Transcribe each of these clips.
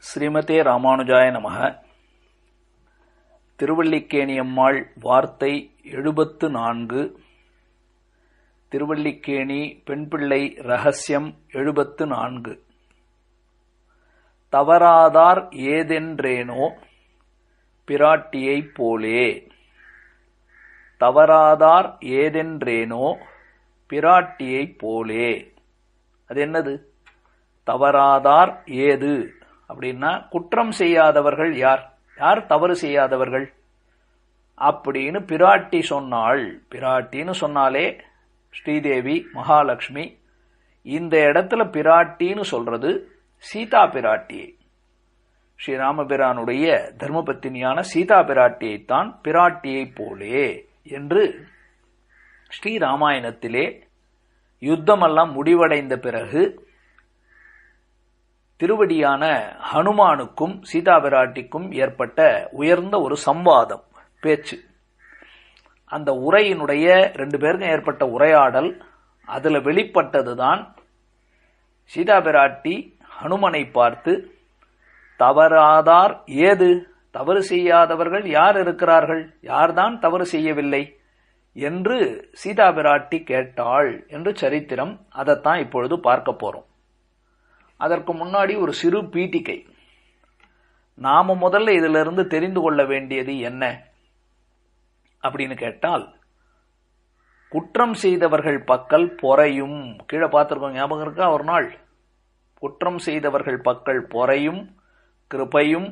ஸ்ரீமதே ராமானுஜாய நமக. திருவல்லிக்கேணியம்மாள் வார்த்தை 74. திருவல்லிக்கேணி பெண்பிள்ளை ரகசியம் 74. தவறாதார் ஏதென்றேனோ பிராட்டியைப் போலே. தவறாதார் ஏதென்றேனோ பிராட்டியைப் போலே. அது என்னது? தவறாதார் ஏது அப்படின்னா குற்றம் செய்யாதவர்கள் யார்? யார் தவறு செய்யாதவர்கள் அப்படின்னு பிராட்டி சொன்னாள். பிராட்டின்னு சொன்னாலே ஸ்ரீதேவி மகாலட்சுமி. இந்த இடத்துல பிராட்டின்னு சொல்றது சீதா பிராட்டியை, ஸ்ரீராமபிரானுடைய தர்மபத்தினியான சீதா பிராட்டியைத்தான் பிராட்டியை போலே என்று ஸ்ரீராமாயணத்திலே யுத்தமெல்லாம் முடிவடைந்த பிறகு திருவடியான ஹனுமானுக்கும் சீதா பிராட்டிக்கும் ஏற்பட்ட உயர்ந்த ஒரு சம்வாதம், பேச்சு. அந்த உரையினுடைய ரெண்டு பேருக்கும் ஏற்பட்ட உரையாடல், அதுல வெளிப்பட்டதுதான் சீதா பிராட்டி ஹனுமனை பார்த்து தவறாதார் ஏது, தவறு செய்யாதவர்கள் யார் இருக்கிறார்கள், யார்தான் தவறு செய்யவில்லை என்று சீதா பிராட்டி கேட்டாள் என்று சரித்திரம். அதைத்தான் இப்பொழுது பார்க்க போறோம். அதற்கு முன்னாடி ஒரு சிறு பீட்டிகை. நாம முதல்ல இதிலிருந்து தெரிந்து கொள்ள வேண்டியது என்ன அப்படின்னு கேட்டால், குற்றம் செய்தவர்கள் பக்கல் பொறையும். கீழே பார்த்திருக்கோம், ஞாபகம் இருக்கா? ஒரு நாள் குற்றம் செய்தவர்கள் பக்கல் பொறையும் கிருபையும்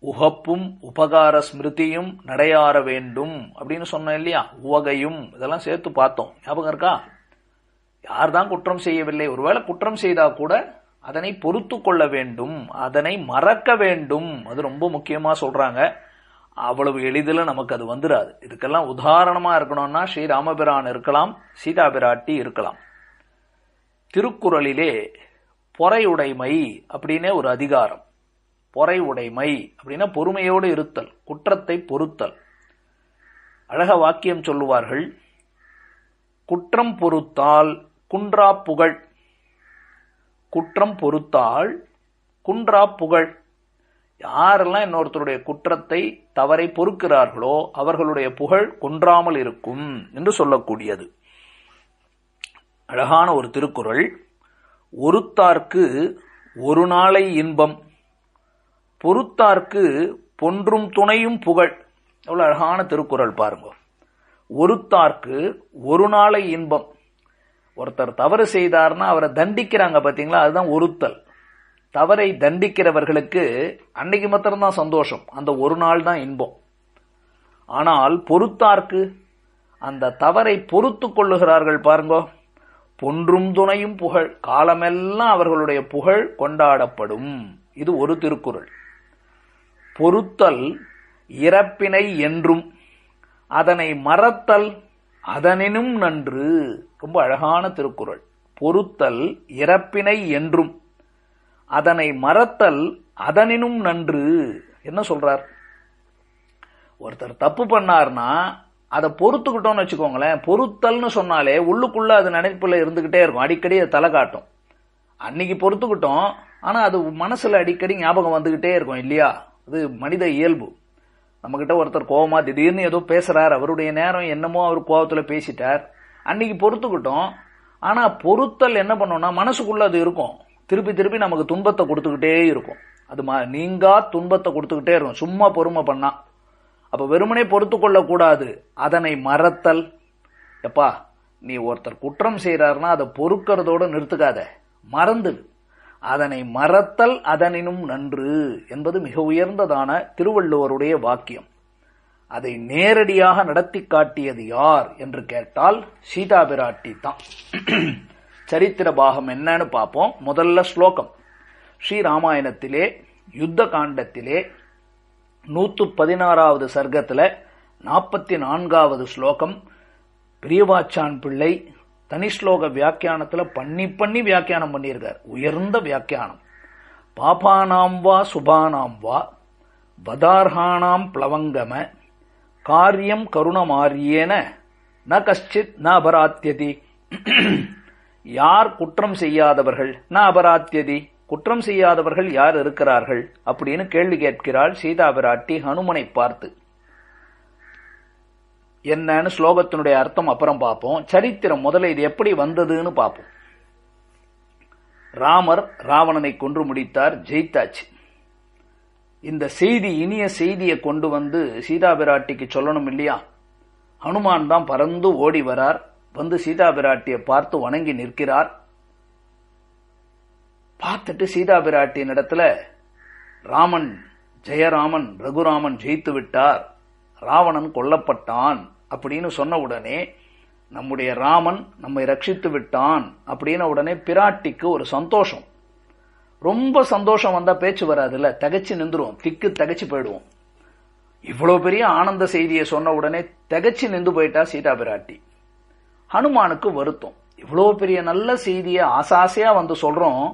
உகப்பும் உபகார ஸ்மிருதியும் நடையாற வேண்டும் அப்படின்னு சொன்னோம் இல்லையா? உவகையும் இதெல்லாம் சேர்த்து பார்த்தோம், ஞாபகம் இருக்கா? யார்தான் குற்றம் செய்யவில்லை, ஒருவேளை குற்றம் செய்தா கூட அதனை பொறுத்து கொள்ள வேண்டும், அதனை மறக்க வேண்டும். அது ரொம்ப முக்கியமா சொல்றாங்க. அவ்வளவு எளிதில் நமக்கு அது வந்துடாது. இதுக்கெல்லாம் உதாரணமா இருக்கணும்னா ஸ்ரீராமபிரான் இருக்கலாம், சீதா பிராட்டி இருக்கலாம். திருக்குறளிலே பொறையுடைமை அப்படின்னே ஒரு அதிகாரம். பொறையுடைமை அப்படின்னா பொறுமையோடு இருத்தல், குற்றத்தை பொறுத்தல். அழக வாக்கியம் சொல்லுவார்கள், குற்றம் பொறுத்தால் குன்றா புகழ். குற்றம் பொறுத்தால் குன்றா புகழ். யாரெல்லாம் இன்னொருத்தருடைய குற்றத்தை தவறை பொறுக்கிறார்களோ அவர்களுடைய புகழ் குன்றாமல் இருக்கும் என்று சொல்லக்கூடியது அழகான ஒரு திருக்குறள். ஒருத்தார்க்கு ஒரு நாளை இன்பம், பொறுத்தார்க்கு பொன்றும் துணையும் புகழ். எவ்வளவு அழகான திருக்குறள் பாருங்க. ஒருத்தார்க்கு ஒரு நாளை இன்பம். ஒருத்தர் தவறு செய்தார்னா அவரை தண்டிக்கிறாங்க பாத்தீங்களா, அதுதான் ஒருத்தல். தவறை தண்டிக்கிறவர்களுக்கு அன்னைக்கு மாத்திரம்தான் சந்தோஷம், அந்த ஒரு நாள் தான் இன்பம். ஆனால் பொறுத்தார்க்கு, அந்த தவறை பொறுத்து கொள்ளுகிறார்கள் பாருங்க, பொன்றும் துணையும் புகழ். காலமெல்லாம் அவர்களுடைய புகழ் கொண்டாடப்படும். இது ஒரு திருக்குறள். பொறுத்தல் இறப்பினை என்றும், அதனை மறத்தல் அதனினும் நன்று. ரொம்ப அழகான திருக்குறள். பொறுத்தல் இறப்பினை என்றும், அதனை மறத்தல் அதனினும் நன்று. என்ன சொல்றார்? ஒருத்தர் தப்பு பண்ணார்னா அதை பொறுத்துக்கிட்டோம்னு வச்சுக்கோங்களேன். பொறுத்தல்னு சொன்னாலே உள்ளுக்குள்ள அது நினைப்புல இருந்துகிட்டே இருக்கும், அடிக்கடி அது தலை காட்டும். அன்னைக்கு பொறுத்துக்கிட்டோம், ஆனா அது மனசுல அடிக்கடி ஞாபகம் வந்துகிட்டே இருக்கும் இல்லையா? அது மனித இயல்பு. நம்ம கிட்ட ஒருத்தர் கோவமா திடீர்னு ஏதோ பேசுறார், அவருடைய நேரம் என்னமோ அவர் கோவத்துல பேசிட்டார், அன்னைக்கு பொறுத்துக்கிட்டோம். ஆனா பொறுத்தல் என்ன பண்ணோம்னா மனசுக்குள்ள அது இருக்கும், திருப்பி திருப்பி நமக்கு துன்பத்தை கொடுத்துக்கிட்டே இருக்கும். அது நீங்கா துன்பத்தை கொடுத்துக்கிட்டே இருக்கும் சும்மா பொறுமை பண்ணா. அப்ப வெறுமனே பொறுத்து கொள்ள கூடாது, அதனை மறத்தல். எப்பா, நீ ஒருத்தர் குற்றம் செய்யறாருன்னா அதை பொறுக்கிறதோட நிறுத்துக்காத, மறந்து. அதனை மறத்தல் அதனினும் நன்று என்பது மிக உயர்ந்ததான திருவள்ளுவருடைய வாக்கியம். அதை நேரடியாக நடத்தி காட்டியது யார் என்று கேட்டால் சீதா பிராட்டி தான். சரித்திர பாகம் என்னன்னு பார்ப்போம். முதல்ல ஸ்லோகம். ஸ்ரீராமாயணத்திலே யுத்த காண்டத்திலே 116வது சர்க்கத்துல 44வது ஸ்லோகம் பெரியவாச்சான் பிள்ளை தனி ஸ்லோக வியாக்கியானத்துல பண்ணி வியாக்கியானம் பண்ணியிருக்கார். உயர்ந்த வியாக்கியானம். பாபானாம் வா சுபானாம் வா வதார்ஹானாம் பிளவங்கம காரியம் கருணமாரியேன ந கஷ்டித் ந அபராத்தியதி. யார் குற்றம் செய்யாதவர்கள், ந அபராத்தியதி குற்றம் செய்யாதவர்கள் யார் இருக்கிறார்கள் அப்படின்னு கேள்வி கேட்கிறாள் சீதா பிராட்டி ஹனுமனை பார்த்து. என்னன்னு ஸ்லோகத்தினுடைய அர்த்தம் அப்புறம் பார்ப்போம். சரித்திரம் முதல்ல இது எப்படி வந்ததுன்னு பார்ப்போம். ராமர் ராவணனை கொன்று முடித்தார், ஜெயித்தாச்சு. இந்த செய்தி, இனிய செய்தியை கொண்டு வந்து சீதா பிராட்டிக்கு சொல்லணும் இல்லையா? ஹனுமான் தான் பறந்து ஓடி வரார். வந்து சீதா பிராட்டியை பார்த்து வணங்கி நிற்கிறார். பார்த்துட்டு சீதா பிராட்டியின் இடத்துல ராமன், ஜெயராமன், ரகுராமன் ஜெயித்து விட்டார், ராவணன் கொல்லப்பட்டான் அப்படின்னு சொன்ன உடனே நம்முடைய ராமன் நம்மை ரட்சித்து விட்டான் அப்படின்ன உடனே பிராட்டிக்கு ஒரு சந்தோஷம். ரொம்ப சந்தோஷம் வந்தா பேச்சு வராதுல்ல, தகச்சு நின்றுவோம், திக்கு தகச்சு போயிடுவோம். இவ்வளவு பெரிய ஆனந்த செய்தியை சொன்ன உடனே தகச்சு நின்று போயிட்டா சீதா பிராட்டி. ஹனுமானுக்கு வருத்தம். இவ்வளவு பெரிய நல்ல செய்தியை ஆசாசையா வந்து சொல்றோம்,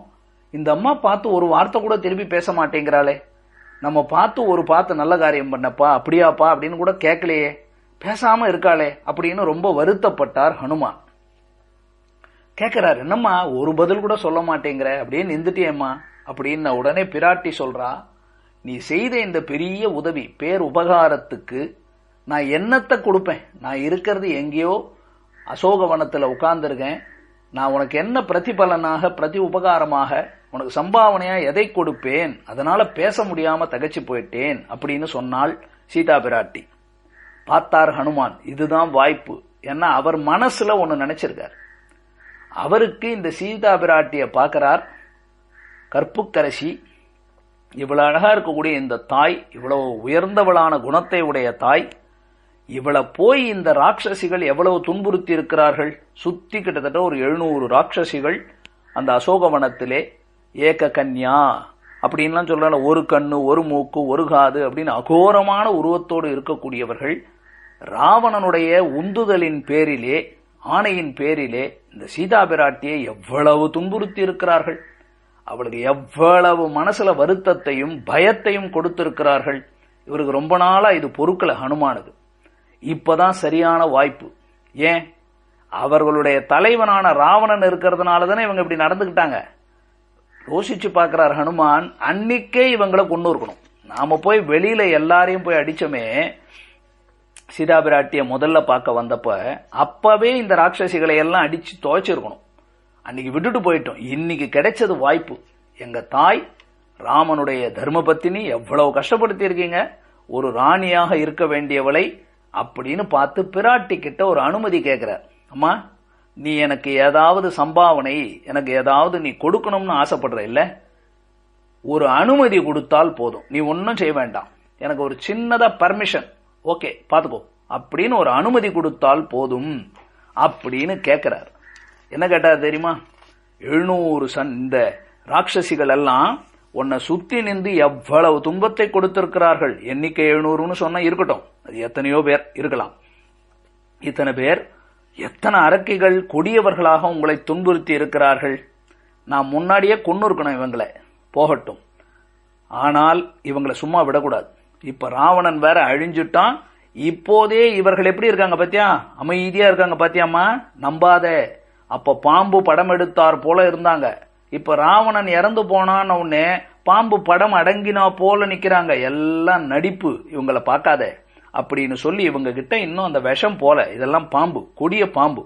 இந்த அம்மா பார்த்து ஒரு வார்த்தை கூட திருப்பி பேச மாட்டேங்கிறாளே, நம்ம பார்த்து ஒரு பார்த்து நல்ல காரியம் பண்ணப்பா, அப்படியாப்பா அப்படின்னு கூட கேட்கலையே, பேசாம இருக்காளே அப்படின்னு ரொம்ப வருத்தப்பட்டார் ஹனுமான். கேட்கிறார், என்னம்மா ஒரு பதில் கூட சொல்ல மாட்டேங்கிற, அப்படியே நின்றுட்டியம்மா அப்படின்னு. உடனே பிராட்டி சொல்றா, நீ செய்த இந்த பெரிய உதவி, பேர் உபகாரத்துக்கு நான் என்னத்தை கொடுப்பேன்? நான் இருக்கிறது எங்கேயோ அசோகவனத்துல உட்கார்ந்துருக்கேன். நான் உனக்கு என்ன பிரதிபலனாக, பிரதி உபகாரமாக, உனக்கு சம்பாவனையா எதை கொடுப்பேன்? அதனால பேச முடியாம தகச்சு போயிட்டேன் அப்படின்னு சொன்னாள் சீதா பிராட்டி. பார்த்தார் ஹனுமான், இதுதான் வாய்ப்பு. ஏன்னா அவர் மனசுல ஒன்னு நினைச்சிருக்கார். அவருக்கு இந்த சீதா பிராட்டிய பார்க்கிறார், கற்புக்கரசி, இவ்வளவு அழகா இருக்கக்கூடிய இந்த தாய், இவ்வளவு உயர்ந்தவளான குணத்தை உடைய தாய், இவளை போய் இந்த ராட்சசிகள் எவ்வளவு துன்புறுத்தி இருக்கிறார்கள். சுத்தி கிட்டத்தட்ட ஒரு 700 ராட்சசிகள் அந்த அசோகவனத்திலே, ஏக கன்யா அப்படின்லாம் சொல்றாங்க, ஒரு கண்ணு, ஒரு மூக்கு, ஒரு காது அப்படின்னு அகோரமான உருவத்தோடு இருக்கக்கூடியவர்கள். ராவணனுடைய உந்துதலின் பேரிலே, ஆணையின் பேரிலே இந்த சீதா பிராட்டியை எவ்வளவு துன்புறுத்தி இருக்கிறார்கள். அவளுக்கு எவ்வளவு மனசுல வருத்தத்தையும் பயத்தையும் கொடுத்திருக்கிறார்கள். இவருக்கு ரொம்ப நாளா இது பொறுக்கல ஹனுமானுக்கு. இப்பதான் சரியான வாய்ப்பு. ஏன்? அவர்களுடைய தலைவனான ராவணன் இருக்கிறதுனால தானே இவங்க இப்படி நடந்துகிட்டாங்க. யோசிச்சு பார்க்கிறார் ஹனுமான், அன்னைக்கே இவங்களை கொண்டு இருக்கணும். நாம போய் வெளியில எல்லாரையும் போய் அடிச்சோமே, சீதா பிராட்டிய முதல்ல பார்க்க வந்தப்ப அப்பவே இந்த ராட்சசிகளை எல்லாம் அடிச்சு துவைச்சிருக்கணும். அன்னைக்கு விட்டுட்டு போயிட்டோம். இன்னைக்கு கிடைச்சது வாய்ப்பு. எங்க தாய் ராமனுடைய தர்மபத்தினி எவ்வளவு கஷ்டப்படுத்தி இருக்கீங்க, ஒரு ராணியாக இருக்க வேண்டியவளை அப்படின்னு பார்த்து பிராட்டி கிட்ட ஒரு அனுமதி கேட்கிறார். அம்மா, நீ எனக்கு ஏதாவது சம்பாவனை, எனக்கு ஏதாவது நீ கொடுக்கணும்னு ஆசைப்படுற இல்ல, ஒரு அனுமதி கொடுத்தால் போதும், நீ ஒன்னும் செய்ய வேண்டாம், எனக்கு ஒரு சின்னதா பர்மிஷன், ஓகே பாத்துக்கோ அப்படின்னு ஒரு அனுமதி கொடுத்தால் போதும் அப்படின்னு கேட்கிறார். என்ன கேட்டார் தெரியுமா? 700 இந்த ராட்சசிகள் எல்லாம் உன்னை சுத்தி நின்று எவ்வளவு துன்பத்தை கொடுத்திருக்கிறார்கள். எண்ணிக்கை 700ன்னு சொன்னா இருக்கட்டும், அது எத்தனையோ பேர் இருக்கலாம். இத்தனை பேர், எத்தனை அரக்கிகள் கொடியவர்களாக உங்களை துன்புறுத்தி இருக்கிறார்கள். நான் முன்னாடியே கொன்னு இருக்கணும் இவங்களை, போகட்டும். ஆனால் இவங்களை சும்மா விடக்கூடாது. இப்ப ராவணன் வேற அழிஞ்சுட்டான். இப்போதே இவர்கள் எப்படி இருக்காங்க பாத்தியா, அமைதியா இருக்காங்க பாத்தியாமா, நம்பாத. அப்ப பாம்பு படம் எடுத்தார் போல இருந்தாங்க. இப்ப ராவணன் இறந்து போனான்னு உடனே பாம்பு படம் அடங்கினா போல நிக்கிறாங்க. எல்லாம் நடிப்பு, இவங்களை பார்க்காத அப்படின்னு சொல்லி இவங்க கிட்ட இன்னும் அந்த விஷம் போல, இதெல்லாம் பாம்பு, கொடிய பாம்பு.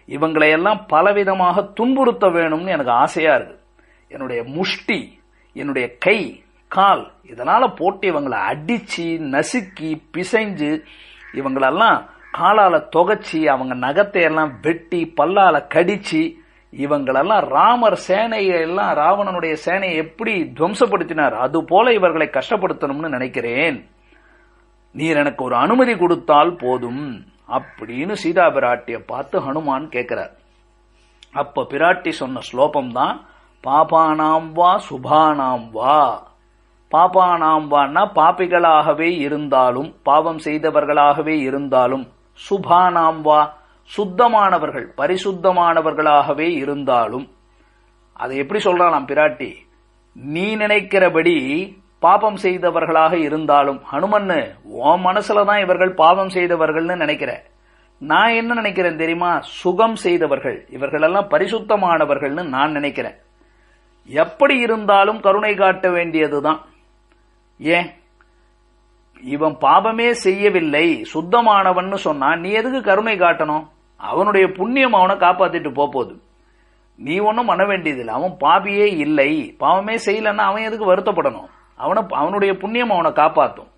இவங்களை எல்லாம் பலவிதமாக துன்புறுத்த வேணும்னு எனக்கு ஆசையா இருக்கு. என்னுடைய முஷ்டி, என்னுடைய கை, கால், இதனால போட்டு இவங்களை அடிச்சு நசுக்கி பிசைஞ்சு இவங்களெல்லாம் காலால தொகைச்சி அவங்க நகத்தை எல்லாம் வெட்டி பல்லால கடிச்சு இவங்களெல்லாம் ராமர் சேனையை எல்லாம், ராவணனுடைய சேனையை எப்படி துவம்சப்படுத்தினார் அது போல இவர்களை கஷ்டப்படுத்தணும்னு நினைக்கிறேன். நீர் எனக்கு ஒரு அனுமதி கொடுத்தால் போதும் அப்படின்னு சீதா பிராட்டிய பார்த்து ஹனுமான் கேட்கிறார். அப்ப பிராட்டி சொன்ன ஸ்லோகம் தான் பாபானாம் வா சுபானாம் வா. பாபானாம் வான்னா பாபிகளாகவே இருந்தாலும், பாவம் செய்தவர்களாகவே இருந்தாலும், சுபானாம் வா சுத்தமானவர்கள், பரிசுத்தமானவர்களாகவே இருந்தாலும். அதை எப்படி சொல்றான் பிராட்டி? நீ நினைக்கிறபடி பாபம் செய்தவர்களாக இருந்தாலும், ஹனுமன்னு உன் மனசுலதான் இவர்கள் பாவம் செய்தவர்கள்னு நினைக்கிற. நான் என்ன நினைக்கிறேன் தெரியுமா? சுகம் செய்தவர்கள், இவர்கள் எல்லாம் பரிசுத்தமானவர்கள்னு நான் நினைக்கிறேன். எப்படி இருந்தாலும் கருணை காட்ட வேண்டியதுதான். ஏன், இவன் பாபமே செய்யவில்லை, சுத்தமானவன் சொன்னா நீ எதுக்கு கருணை காட்டணும்? அவனுடைய புண்ணியம் அவனை காப்பாத்திட்டு போகுது. நீ ஒன்னும் பண்ண வேண்டியதில்லை. அவன் பாபியே இல்லை, பாவமே செய்யலன்னா அவன் எதுக்கு வருத்தப்படணும்? அவனுடைய புண்ணியம் அவனை காப்பாத்தும்.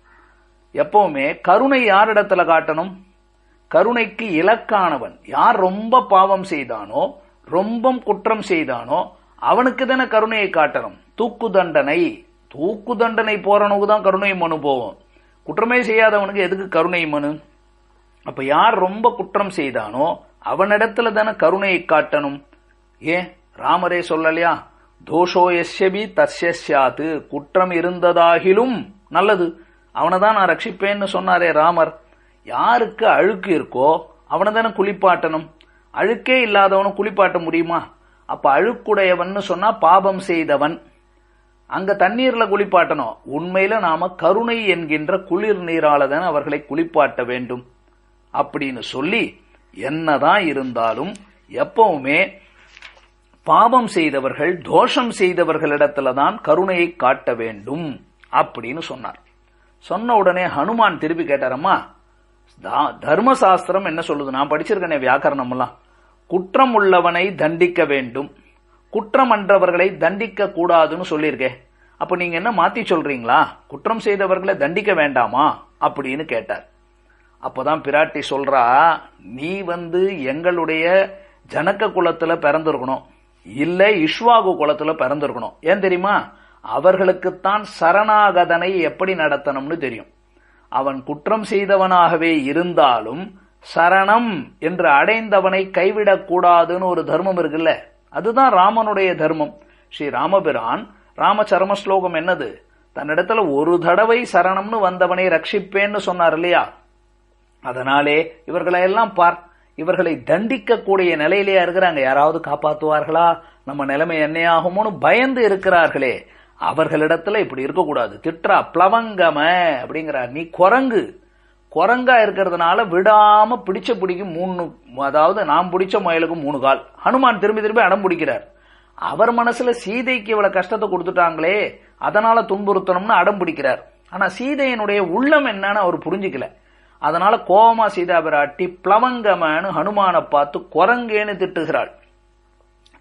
எப்பவுமே கருணை யாரிடத்துல காட்டணும்? கருணைக்கு இலக்கானவன் யார் ரொம்ப பாவம் செய்தானோ, ரொம்ப குற்றம் செய்தானோ அவனுக்கு தானே கருணையை காட்டணும். தூக்கு தண்டனை போறவனுக்கு தான் கருணை மனு போவோம். குற்றமே செய்யாதவனுக்கு எதுக்கு கருணை மனு? அப்ப யார் ரொம்ப குற்றம் செய்தானோ அவனிடத்துல தானே கருணையை காட்டணும். ஏன் ராமரே சொல்லலையா, தோஷோ எஸ்யபி தஸ்யாத்து, குற்றம் இருந்ததாகிலும் நல்லது அவனை தான் நான் ரட்சிப்பேன்னு சொன்னாரே ராமர். யாருக்கு அழுக்கு இருக்கோ அவனை தானே குளிப்பாட்டணும். அழுக்கே இல்லாதவனை குளிப்பாட்ட முடியுமா? அப்ப அழுக்குடையவன் சொன்னா பாபம் செய்தவன். அங்க தண்ணீர்ல குளிப்பாட்டணும். உண்மையில நாம கருணை என்கின்ற குளிர் நீரால தான் அவர்களை குளிப்பாட்ட வேண்டும் அப்படின்னு சொல்லி, என்னதான் இருந்தாலும் எப்பவுமே பாவம் செய்தவர்கள், தோஷம் செய்தவர்களிடத்துலதான் கருணையை காட்ட வேண்டும் அப்படின்னு சொன்னார். சொன்ன உடனே ஹனுமான் திருப்பி கேட்டாரம்மா, தர்மசாஸ்திரம் என்ன சொல்லுது? நான் படிச்சிருக்கேனே வியாக்கரணம் எல்லாம். குற்றம் உள்ளவனை தண்டிக்க வேண்டும், குற்றம் அன்றவர்களை தண்டிக்க கூடாதுன்னு சொல்லியிருக்கேன். அப்ப நீங்க என்ன மாத்தி சொல்றீங்களா? குற்றம் செய்தவர்களை தண்டிக்க வேண்டாமா அப்படின்னு கேட்டார். அப்பதான் பிராட்டி சொல்றா, நீ எங்களுடைய ஜனக குலத்துல பிறந்திருக்கணும், இல்ல இஷ்வாகு குலத்துல பிறந்திருக்கணும். ஏன் தெரியுமா? அவர்களுக்குத்தான் சரணாகதனை எப்படி நடத்தணும்னு தெரியும். அவன் குற்றம் செய்தவனாகவே இருந்தாலும் சரணம் என்று அடைந்தவனை கைவிடக் கூடாதுன்னு ஒரு தர்மம் இருக்குல்ல, அதுதான் ராமனுடைய தர்மம். ஸ்ரீ ராமபிரான் ராமச்சரம ஸ்லோகம் என்னது? தன்னிடத்துல ஒரு தடவை சரணம்னு வந்தவனை ரட்சிப்பேன்னு சொன்னார் இல்லையா? அதனாலே இவர்களை எல்லாம் இவர்களை தண்டிக்க கூடிய நிலையிலேயே இருக்கிறாங்க. யாராவது காப்பாத்துவார்களா, நம்ம நிலைமை என்னையாகுமோன்னு பயந்து இருக்கிறார்களே, அவர்களிடத்துல இப்படி இருக்கக்கூடாது. திட்ரா பிளவங்கம அப்படிங்கிறார். நீ குரங்கா இருக்கிறதுனால விடாம பிடிக்கும் 3, அதாவது நாம் பிடிச்ச முயலுக்கு 3 கால். ஹனுமான் திரும்பி அடம் பிடிக்கிறார். அவர் மனசுல சீதைக்கு இவ்வளவு கஷ்டத்தை கொடுத்துட்டாங்களே, அதனால துன்புறுத்தணும்னு அடம் பிடிக்கிறார். ஆனா சீதையனுடைய உள்ளம் என்னன்னு அவர் புரிஞ்சுக்கல. அதனால கோபமா சீதா பிராட்டி பிளவங்கமன்னு ஹனுமான பார்த்து குரங்கேன்னு திட்டுகிறாள்.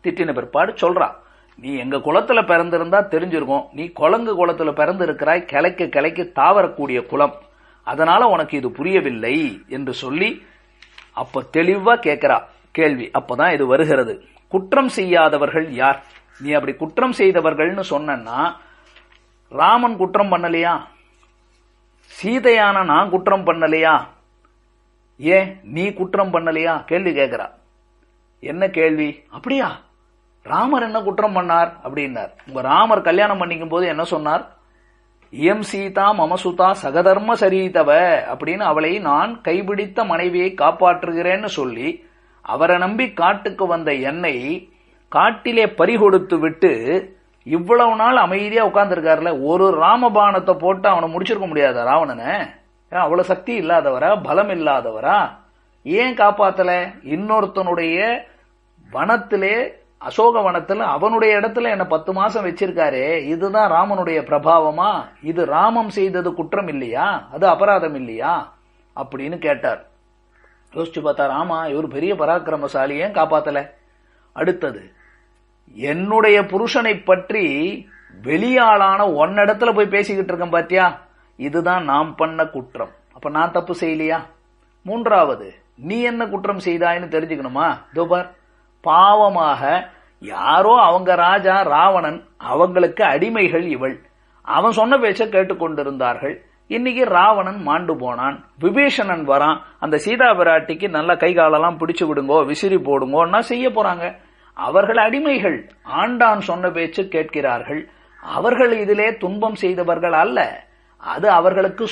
திட்டின பிற்பாடு சொல்றா, நீ எங்க குலத்துல பிறந்திருந்தா தெரிஞ்சிருக்கும், நீ குரங்கு குலத்துல பிறந்து இருக்கிறாய், கிளைக்கு தாவரக்கூடிய குலம், அதனால உனக்கு இது புரியவில்லை என்று சொல்லி அப்ப தெளிவா கேட்கிறா கேள்வி. அப்பதான் இது வருகிறது. குற்றம் செய்யாதவர்கள் யார்? நீ அப்படி குற்றம் செய்தவர்கள்னு சொன்னா, ராமன் குற்றம் பண்ணலையா? சீதையான நான் குற்றம் பண்ணலையா? ஏன் நீ குற்றம் பண்ணலையா? கேள்வி கேட்கிறா. என்ன கேள்வி? அப்படியா, ராமர் என்ன குற்றம் பண்ணார் அப்படின்னார். உங்க ராமர் கல்யாணம் பண்ணிக்கும் போது என்ன சொன்னார்? இயம் சீதா மமசுதா சகதர்ம சரீதவ அப்படின்னு அவளை நான் கைபிடித்த மனைவியை காப்பாற்றுகிறேன்னு சொல்லி அவரை நம்பி காட்டுக்கு வந்த என்னை காட்டிலே பறிகொடுத்து விட்டு இவ்வளவு நாள் அமைதியா உட்கார்ந்துருக்காருல, ஒரு ராமபானத்தை போட்டு அவனை முடிச்சிருக்க முடியாத ராவணனை? அவ்வளவு சக்தி இல்லாதவரா, பலம் இல்லாதவரா? ஏன் காப்பாத்தல? இன்னொருத்தனுடைய வனத்திலே, அசோக வனத்துல அவனுடைய இடத்துல என்ன 10 மாசம் வச்சிருக்காரே, இதுதான் ராமனுடைய பிரபாவமா? இது ராமம் செய்தது குற்றம் இல்லையா? அது அபராதம் இல்லையா அப்படின்னு கேட்டார். யோசிச்சு பார்த்தா, ராமா இவர் பெரிய பராக்கிரமசாலி, ஏன் காப்பாத்தல? அடுத்தது, என்னுடைய புருஷனை பற்றி வெளியாளான ஒன்னிடத்துல போய் பேசிக்கிட்டு இருக்கேன் பாத்தியா, இதுதான் நாம் பண்ண குற்றம். அப்ப நான் தப்பு செய்யலையா? மூன்றாவது, நீ என்ன குற்றம் செய்தாயின்னு தெரிஞ்சுக்கணுமா? தோபார், பாவமாக யாரோ அவங்க ராஜா ராவணன், அவங்களுக்கு அடிமைகள் இவள், அவன் சொன்ன பேச்ச கேட்டுக்கொண்டிருந்தார்கள். இன்னைக்கு ராவணன் மாண்டு போனான், விபீஷணன் வரான், அந்த சீதா பிராட்டிக்கு நல்ல கை காலெல்லாம் பிடிச்சு விடுங்கோ, விசிறி போடுங்கோன்னா செய்ய போறாங்க. அவர்கள் அடிமைகள், ஆண்டான் சொன்ன பேச்சு கேட்கிறார்கள். அவர்கள் இதிலே துன்பம் செய்தவர்கள் அல்ல, அது அவர்களுக்கு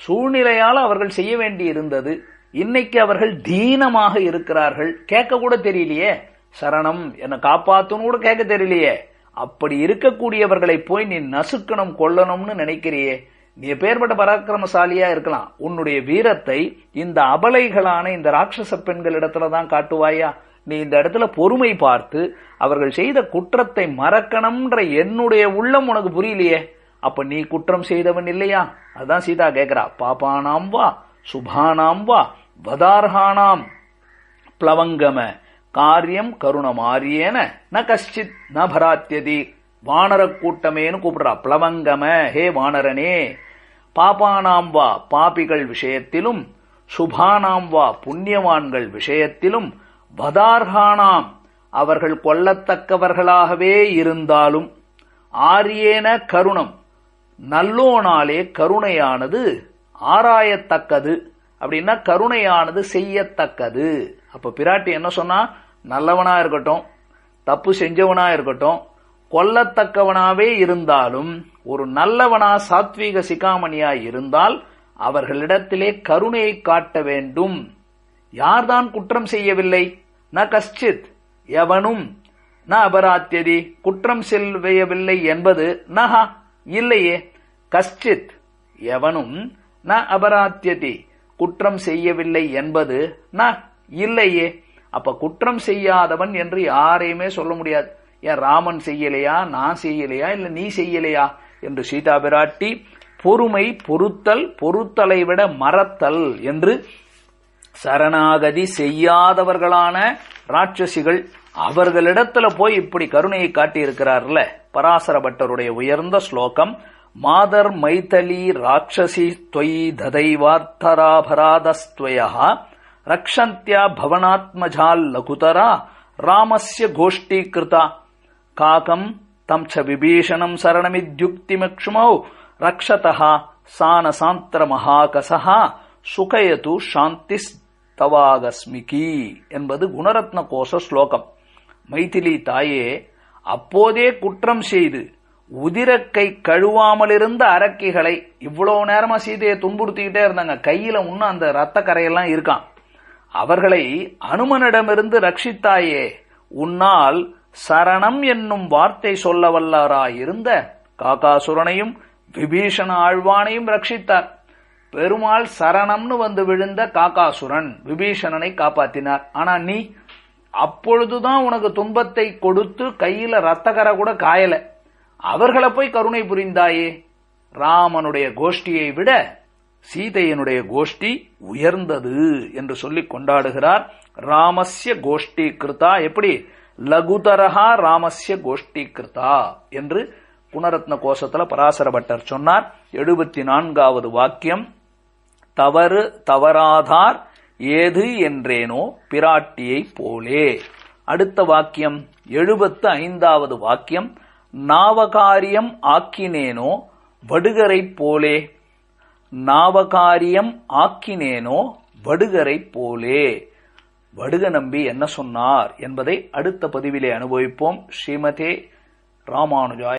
சூழ்நிலையால் அவர்கள் செய்ய வேண்டி இருந்தது. இன்னைக்கு அவர்கள் தீனமாக இருக்கிறார்கள், கேட்க கூட தெரியலையே, சரணம் என்ன காப்பாத்துன்னு கூட கேட்க தெரியலையே. அப்படி இருக்கக்கூடியவர்களை போய் நீ நசுக்கணும் கொல்லணும்னு நினைக்கிறியே, நீ எப்பேற்பட்ட பராக்கிரமசாலியா இருக்கலாம், உன்னுடைய வீரத்தை இந்த அபலைகளான இந்த ராட்சச பெண்களிடத்துலதான் காட்டுவாயா? நீ இந்த இடத்துல பொறுமை பார்த்து அவர்கள் செய்த குற்றத்தை மறக்கணும்ன்ற என்னுடைய உள்ளம் உனக்கு புரியலையே, அப்ப நீ குற்றம் செய்தவன் இல்லையா? அதுதான் சீதா கேட்கிறா. பாபானாம் வா சுபானாம் வா வதார்ஹானாம் பிளவங்கம காரியம் கருணமாரியேன ந கஷ்டித் ந பராத்யதி. வானர கூட்டமேன்னு கூப்பிடுறா. பிளவங்கம, ஹே வானரனே. பாபானாம் வா பாபிகள் விஷயத்திலும், சுபானாம் வா புண்ணியவான்கள் விஷயத்திலும், வதார்ஹானாம் அவர்கள் கொல்லத்தக்கவர்களாகவே இருந்தாலும், ஆரியேன கருணம் நல்லோனாலே கருணையானது ஆராயத்தக்கது. அப்படின்னா கருணையானது செய்யத்தக்கது. அப்ப பிராட்டி என்ன சொன்னா, நல்லவனா இருக்கட்டும், தப்பு செஞ்சவனா இருக்கட்டும், கொல்லத்தக்கவனாவே இருந்தாலும் ஒரு நல்லவனா சாத்வீக சிகாமணியா இருந்தால் அவர்களிடத்திலே கருணையை காட்ட வேண்டும். யார்தான் குற்றம் செய்யவில்லை? ந கஷ்டித் எவனும், ந அபராத்யதி குற்றம் செய்யவில்லை என்பது நஹா இல்லையே. கஷ்டித் எவனும், ந அபராத்யதி குற்றம் செய்யவில்லை என்பது ந இல்லையே. அப்ப குற்றம் செய்யாதவன் என்று யாரையுமே சொல்ல முடியாது. ஏன் ராமன் செய்யலையா, நான் செய்யலையா, இல்ல நீ செய்யலையா என்று சீதா பிராட்டி பொறுமை, பொறுத்தல், பொறுத்தலை விட மறத்தல் என்று சரணாகதி செய்யாதவர்களான ராட்சசிகள் அவர்களிடத்துல போய் இப்படி கருணையை காட்டி இருக்கிறார்ல. பராசர பட்டருடைய உயர்ந்த ஸ்லோகம். மாதர் மைதலி ராட்சசி त्वयि ததைவார்த்தராபராதஸ்த்வயः ரக்ஷந்த்யா பவனாத்மஜால் லகுதரா ராமஸ்ய கோஷ்டீகிருதா காகம் தம் ச விபீஷணம் சரணமித்யுக்திமக்ஷ்மௌ ரக்ஷதः சானசாந்திர மகாகசஹ சுகயது சாந்திஸ்தவாகஸ்மிகி என்பது குணரத்ன கோஷ ஸ்லோகம். மைதிலி தாயே, அப்போதே குற்றம் செய்து உதிரக்கை கழுவாமல் இருந்த அரக்கிகளை இவ்வளவு நேரமா சீதையை துன்புறுத்திக்கிட்டே இருந்தாங்க. கையில இன்னும் அந்த ரத்த கரையெல்லாம் இருக்கான். அவர்களை அனுமனிடமிருந்து ரட்சித்தாயே. உன்னால் சரணம் என்னும் வார்த்தை சொல்ல வல்லவராயிருந்த காகாசுரனையும் விபீஷண ஆழ்வானையும் ரட்சித்தார். பெருமாள் சரணம்னு வந்து விழுந்த காகாசுரன் விபீஷணனை காப்பாத்தினார். ஆனா நீ அப்பொழுதுதான் உனக்கு துன்பத்தை கொடுத்து கையில ரத்தக்கரை கூட காயல, அவர்களை போய் கருணை புரிந்தாயே. ராமனுடைய கோஷ்டியை விட சீதையனுடைய கோஷ்டி உயர்ந்தது என்று சொல்லி கொண்டாடுகிறார். ராமஸ்ய கோஷ்டி கிருதா, எப்படி லகுதரஹா ராமஸ்ய கோஷ்டி கிருதா என்று குணரத்ன கோஷத்துல பராசர பட்டர் சொன்னார். 74வது வாக்கியம். தவறு தவறாதார் ஏது என்றேனோ பிராட்டியை போலே. அடுத்த வாக்கியம் 75வது வாக்கியம். நாவகாரியம் ஆக்கினேனோ வடுகரை போலே. நாவகாரியம் ஆக்கினேனோ வடுகரை போலே. வடுக நம்பி என்ன சொன்னார் என்பதை அடுத்த பதிவிலே அனுபவிப்போம். ஸ்ரீமதே ராமானுஜாய